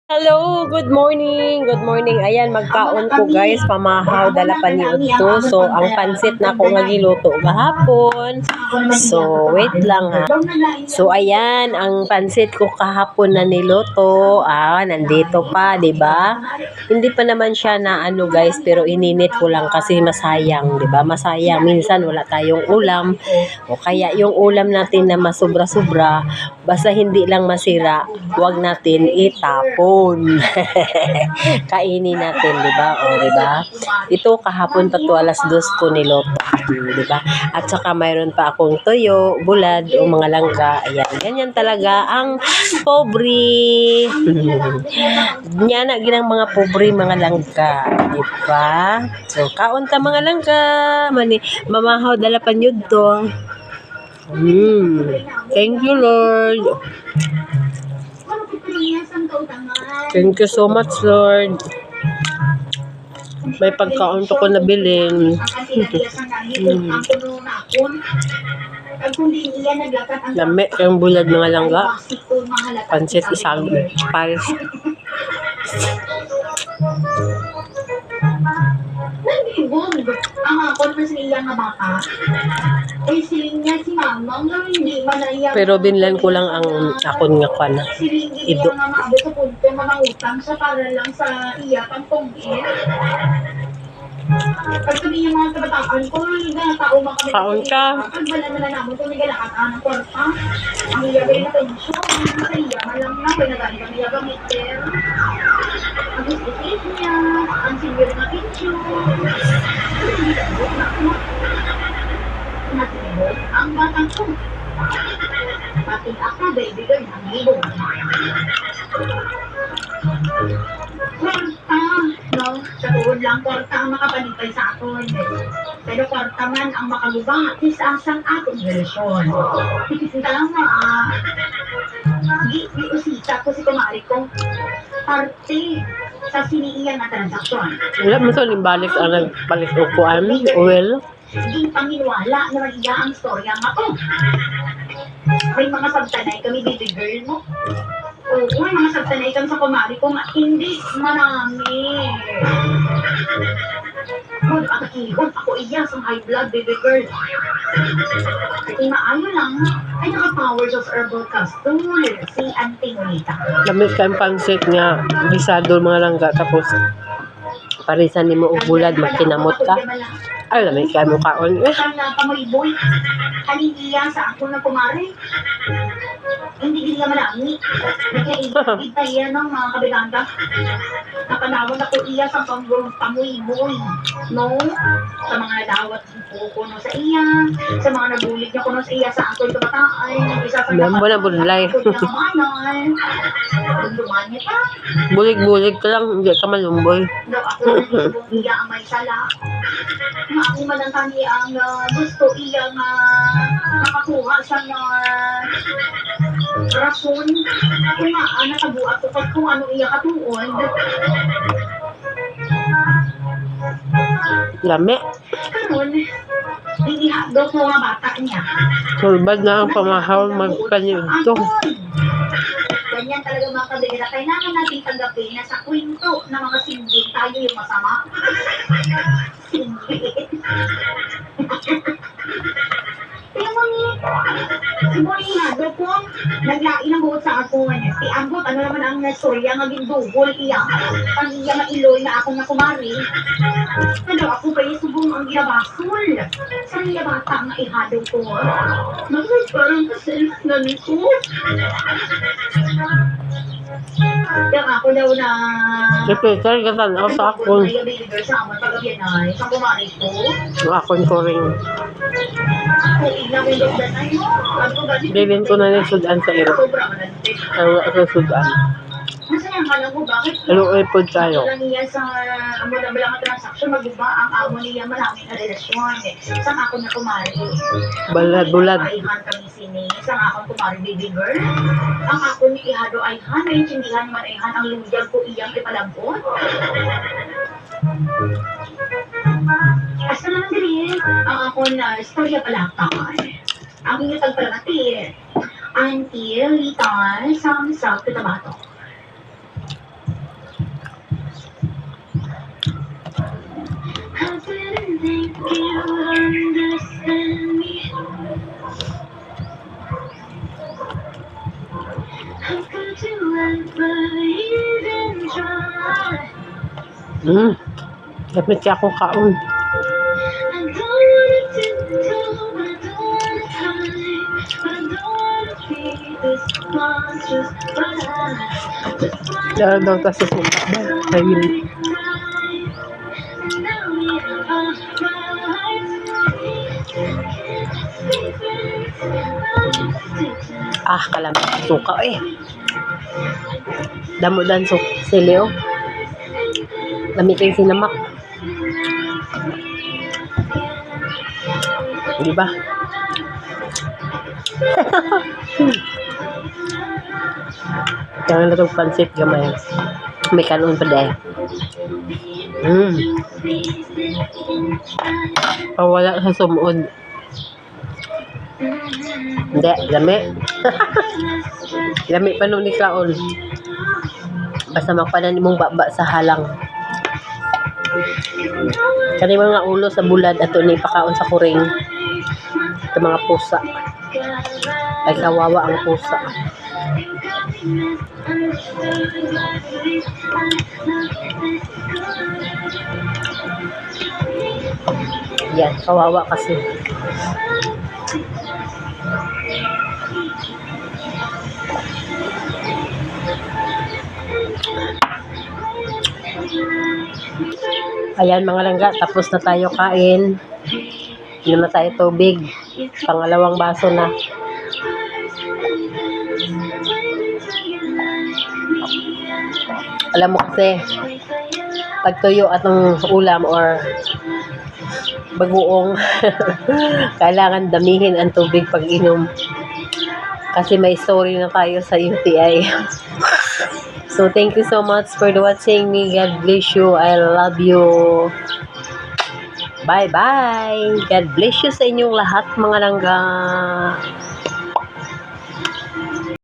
Hello, good morning. Good morning. Ayan, magkaon ko guys, pamahaw dala pa ni Udto. So, ang pansit na ako nga giluto gahapon. So, wait lang ha. So, ayan, ang pansit ko kahapon na niluto. Nandito pa, 'di ba? Hindi pa naman siya na ano guys, pero ininit ko lang kasi masayang, 'di ba? Masayang minsan wala tayong ulam o kaya yung ulam natin na masobra-sobra, basta hindi lang masira, 'wag natin itapon. Kainin natin, 'di ba? O, 'di ba? Ito kahapon pa to, alas 2 ko niluto, 'di ba? At saka mayroon pa akong toyo, bulad o mga langga. Ayan, ganyan talaga ang pobre. Nya na ginang mga pobre mga langga, 'di ba? So kaon ta mga langga, mani mamahaw dala pa nyud to. Thank you Lord. Thank you so much, Lord. May pagkaon to ko nabilin. Lami yung bulad mga langga. Pansit isang Paris. Pero binlan ko lang ang akon nga kwan. Ido. Pag sabi niya mga kabataan ko, tao mga kaon ka. Pagbala na naman kung nagalakaan ng kwarta. Ang iyagay na pensyon, sa iya malang na, kaya nagani kami gamitin. Ang isipit niya, ang senior na pensyon. Natinibog ang batang ko. Pati ako, baby girl, ang libog. Kwarta, no? Sa tuod lang kwarta ang makapanipay sa aton. Pero kwarta man ang makaluba, isasang atong relasyon. Tikisinta lang mo, usisa ko si kumari ko. Parte sa siniiyan na transaksyon. Wala mo to, limbalik ang nagbalik ukuan, well. Di panginwala na mag-iya ang storya nga to. May mga sabtanay kami, baby girl mo. Oo, may mga sabtanay kami sa kumari ko nga hindi marami. Kung akakihon, ako iya sa high blood, baby girl. At maayo lang, ay naka-powers of herbal customer, si Auntie Monita. Lamig ka ang pansit nga, bisado mga langga, tapos parisan ni mo og bulad, magkinamot ka. Ay, lamig ka mo kaon. Ang pamoy-boy, haliniya sa ako na kumari. Hindi niya malami. Nagkaibig yan ng mga kabiganda. Napanawag ako iya sa pamoy-boy. No? Sa mga nadawat ko no sa iya. Sa mga nabulig niya ko no sa iya sa ako'y kabataan. Isa sa Dambo na bulay. Bunduman niya pa. Bulig-bulig ka lang, hindi ka malumboy. Daw ako iya ang may sala. Ako man ang kami ang gusto iya nga nakakuha sa rason kung nakabuat ko kung ano iya katuon. Lami. Karon, hindi hagdo ko nga bata niya. Sulbad na ang pamahaw magkanyo ito. Ganyan talaga mga kabigera. Kailangan natin tanggapin na sa kwento ng mga singgit tayo yung masama. Singgit. Kaya mo ni, siguro yung hado ko, naglain ang buot sa ako. Si Ambot, ano naman ang nastorya nga gindugol iya. Pag iya mailoy na ako na kumari. Ano ako kayo subong ang iyabasol. Sa iya bata nga ihado ko. Naman parang kaself na nito. Kaya ako daw na... Peter, gatan ako sa akon. Sa amon pagabyan ay, sa kumari ko. Akon ko rin. Bilin ko na sudan sa iro. Tawa sa sudan. Masayang ka lang mo, bakit? Hello, ipod tayo. Lang niya sa amo na bilang transaction, mag-iba ang amo niya maraming na relasyon. Sa ako na kumari. Bulad. Ayhan kami sini. Sa akong kumari, baby girl. Ang ako ni Ihado Ayhan, may intindihan man Ayhan ang luyag ko iyang ipalambot. Asa naman din, ang ako na storya palakpan. Ang inyong tagpalagati, until Litan sa South Cotabato. Dapat siya akong kaon. Dahil daw kasi suka ba? Ayun. Kalamit suka eh. Damo-dan sili oh. Dami kayong sinamak. Di ba? Kaya na itong pansit gamay. May kanon pa dahil. Pawala sa sumuod. Hindi, lami. Lami pa nung ni kaon. Basta magpanan mong baba sa halang. Kani mga ulo sa bulad ato ni pakaon sa kuring. Ito mga pusa. Ay kawawa ang pusa. Yan, kawawa kasi. Ayan mga langga, tapos na tayo kain. Inom na tayo tubig. Pangalawang baso na. Alam mo kasi, pag tuyo atong ulam or bagoong, kailangan damihin ang tubig pag inom. Kasi may story na tayo sa UTI. So, thank you so much for watching me. God bless you. I love you. Bye-bye. God bless you sa inyong lahat, mga langga.